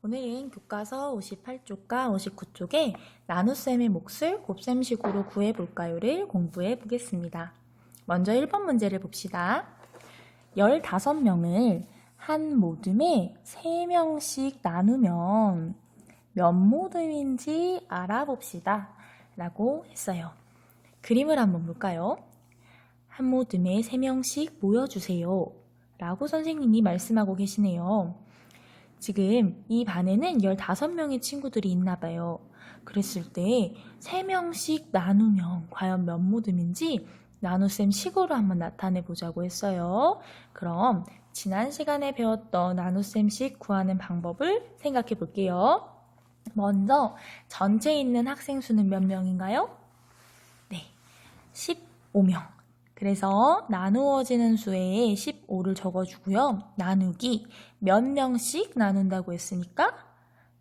오늘은 교과서 58쪽과 59쪽에 나눗셈의 몫을 곱셈식으로 구해볼까요를 공부해 보겠습니다. 먼저 1번 문제를 봅시다. 15명을 한 모듬에 3명씩 나누면 몇 모듬인지 알아봅시다 라고 했어요. 그림을 한번 볼까요? 한 모듬에 3명씩 모여주세요 라고 선생님이 말씀하고 계시네요. 지금 이 반에는 15명의 친구들이 있나 봐요. 그랬을 때 3명씩 나누면 과연 몇 모듬인지 나눗셈 식으로 한번 나타내 보자고 했어요. 그럼 지난 시간에 배웠던 나눗셈식 구하는 방법을 생각해 볼게요. 먼저 전체에 있는 학생 수는 몇 명인가요? 네, 15명. 그래서 나누어지는 수에 15를 적어주고요. 나누기 몇 명씩 나눈다고 했으니까?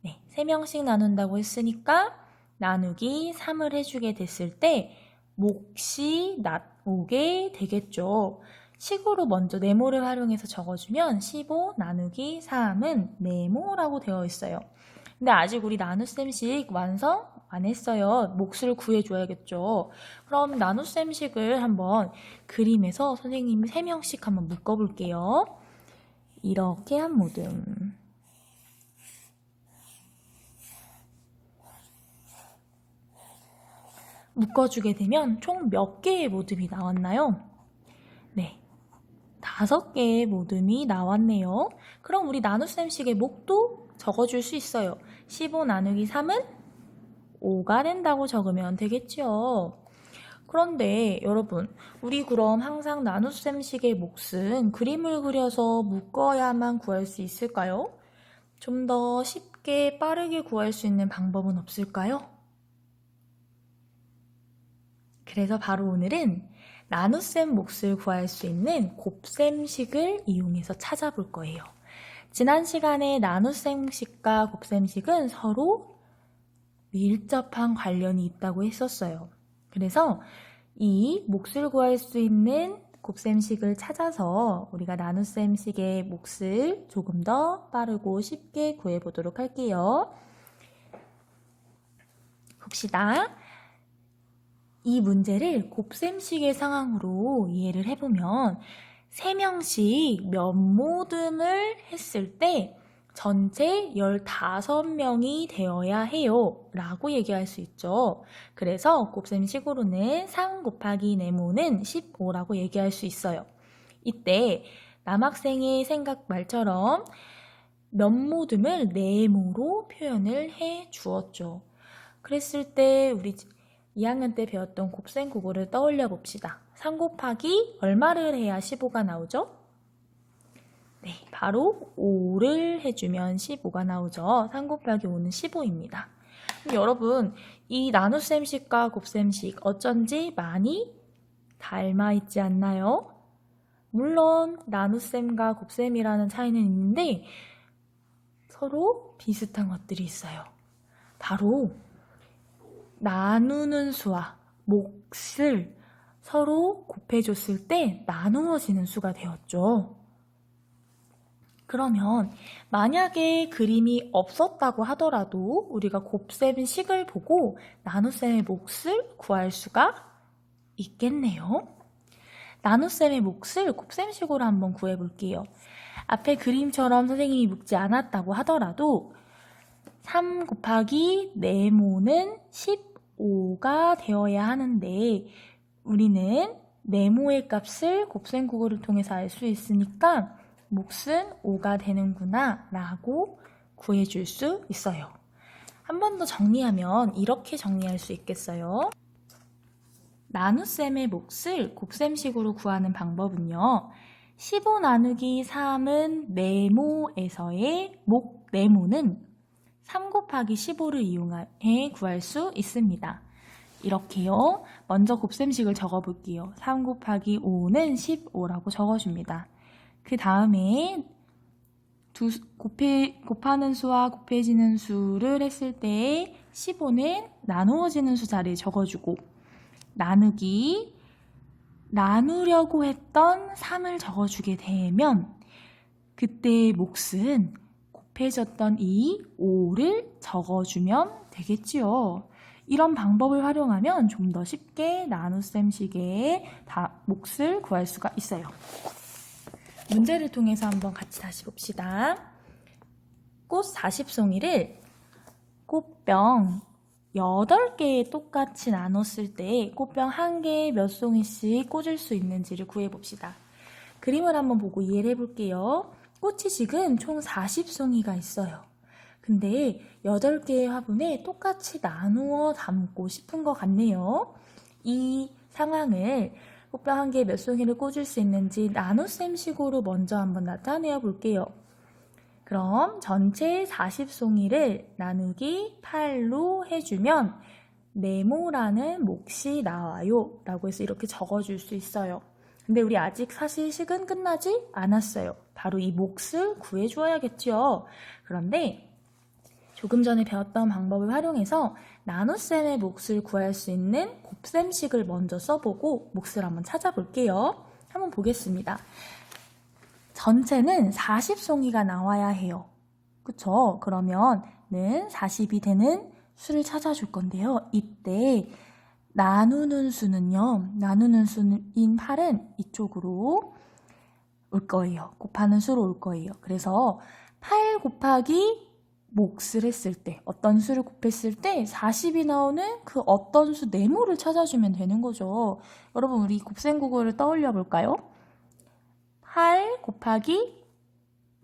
네, 3명씩 나눈다고 했으니까 나누기 3을 해주게 됐을 때 몫이 오게 되겠죠. 식으로 먼저 네모를 활용해서 적어주면 15 나누기 3은 네모라고 되어 있어요. 근데 아직 우리 나눗셈식 완성 안 했어요. 몫을 구해줘야겠죠. 그럼 나눗셈식을 한번 그림에서 선생님이 3명씩 한번 묶어볼게요. 이렇게 한 모듬. 묶어주게 되면 총 몇 개의 모듬이 나왔나요? 네, 5개의 모듬이 나왔네요. 그럼 우리 나눗셈식의 몫도 적어줄 수 있어요. 15 나누기 3은 5가 된다고 적으면 되겠죠. 그런데 여러분, 우리 그럼 항상 나눗셈식의 몫은 그림을 그려서 묶어야만 구할 수 있을까요? 좀 더 쉽게 빠르게 구할 수 있는 방법은 없을까요? 그래서 바로 오늘은 나눗셈 몫을 구할 수 있는 곱셈식을 이용해서 찾아볼 거예요. 지난 시간에 나눗셈식과 곱셈식은 서로 밀접한 관련이 있다고 했었어요. 그래서 이 몫을 구할 수 있는 곱셈식을 찾아서 우리가 나눗셈식의 몫을 조금 더 빠르고 쉽게 구해보도록 할게요. 봅시다. 이 문제를 곱셈식의 상황으로 이해를 해보면 3명씩 몇 모듬을 했을 때 전체 15명이 되어야 해요 라고 얘기할 수 있죠. 그래서 곱셈식으로는 3 곱하기 네모는 15라고 얘기할 수 있어요. 이때 남학생의 생각 말처럼 몇 모듬을 네모로 표현을 해 주었죠. 그랬을 때 우리 2학년 때 배웠던 곱셈 구구를 떠올려 봅시다. 3 곱하기 얼마를 해야 15가 나오죠? 네, 바로 5를 해주면 15가 나오죠. 3 곱하기 5는 15입니다. 여러분, 이 나눗셈식과 곱셈식 어쩐지 많이 닮아 있지 않나요? 물론 나눗셈과 곱셈이라는 차이는 있는데 서로 비슷한 것들이 있어요. 바로 나누는 수와 몫을 서로 곱해줬을 때 나누어지는 수가 되었죠. 그러면 만약에 그림이 없었다고 하더라도 우리가 곱셈식을 보고 나눗셈의 몫을 구할 수가 있겠네요. 나눗셈의 몫을 곱셈식으로 한번 구해볼게요. 앞에 그림처럼 선생님이 묶지 않았다고 하더라도 3 곱하기 네모는 15가 되어야 하는데 우리는 네모의 값을 곱셈구구를 통해서 알 수 있으니까 몫은 5가 되는구나 라고 구해줄 수 있어요. 한 번 더 정리하면 이렇게 정리할 수 있겠어요. 나눗셈의 몫을 곱셈식으로 구하는 방법은요. 15 나누기 3은 네모에서의 네모는 3 곱하기 15를 이용해 구할 수 있습니다. 이렇게요. 먼저 곱셈식을 적어볼게요. 3 곱하기 5는 15라고 적어줍니다. 그 다음에 곱하는 수와 곱해지는 수를 했을 때 15는 나누어지는 수 자리에 적어주고 나누려고 했던 3을 적어주게 되면 그때의 몫은 곱해졌던 이 5를 적어주면 되겠지요. 이런 방법을 활용하면 좀 더 쉽게 나눗셈식의 몫을 구할 수가 있어요. 문제를 통해서 한번 같이 다시 봅시다. 꽃 40송이를 꽃병 8개에 똑같이 나눴을 때 꽃병 1개에 몇 송이씩 꽂을 수 있는지를 구해봅시다. 그림을 한번 보고 이해를 해볼게요. 꽃이 지금 총 40송이가 있어요. 근데 8개의 화분에 똑같이 나누어 담고 싶은 것 같네요. 이 상황을 꽃병 1개에 몇 송이를 꽂을 수 있는지 나눗셈식으로 먼저 한번 나타내어 볼게요. 그럼 전체 40송이를 나누기 8로 해주면 네모라는 몫이 나와요 라고 해서 이렇게 적어줄 수 있어요. 근데 우리 아직 사실 식은 끝나지 않았어요. 바로 이 몫을 구해주어야겠죠. 그런데 조금 전에 배웠던 방법을 활용해서 나눗셈의 몫을 구할 수 있는 곱셈식을 먼저 써보고 몫을 한번 찾아볼게요. 한번 보겠습니다. 전체는 40송이가 나와야 해요. 그쵸? 그러면은 40이 되는 수를 찾아줄 건데요. 이때 나누는 수는요. 나누는 수인 8은 이쪽으로 올 거예요. 곱하는 수로 올 거예요. 그래서 8 곱하기 몫을 했을 때, 어떤 수를 곱했을 때 40이 나오는 그 어떤 수 네모를 찾아주면 되는 거죠. 여러분 우리 곱셈국어를 떠올려 볼까요? 8 곱하기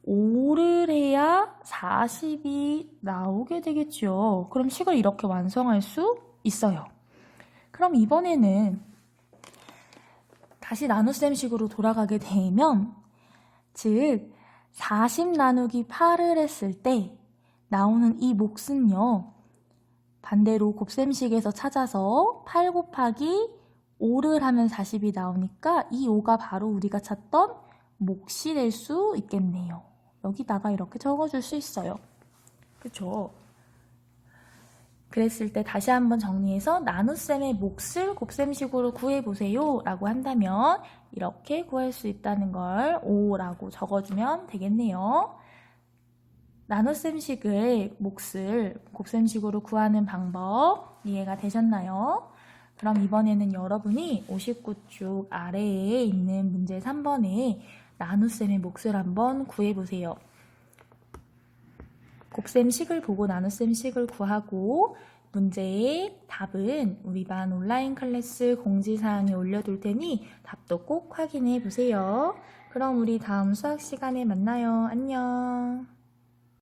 5를 해야 40이 나오게 되겠죠. 그럼 식을 이렇게 완성할 수 있어요. 그럼 이번에는 다시 나눗셈식으로 돌아가게 되면, 즉 40 나누기 8을 했을 때 나오는 이 몫은요, 반대로 곱셈식에서 찾아서 8 곱하기 5를 하면 40이 나오니까 이 5가 바로 우리가 찾던 몫이 될 수 있겠네요. 여기다가 이렇게 적어줄 수 있어요. 그쵸? 그랬을 때 다시 한번 정리해서 나눗셈의 몫을 곱셈식으로 구해보세요 라고 한다면 이렇게 구할 수 있다는 걸 5라고 적어주면 되겠네요. 나눗셈식의 몫을 곱셈식으로 구하는 방법 이해가 되셨나요? 그럼 이번에는 여러분이 59쪽 아래에 있는 문제 3번에 나눗셈의 몫을 한번 구해보세요. 곱셈식을 보고 나눗셈식을 구하고 문제의 답은 우리 반 온라인 클래스 공지사항에 올려둘 테니 답도 꼭 확인해 보세요. 그럼 우리 다음 수학 시간에 만나요. 안녕.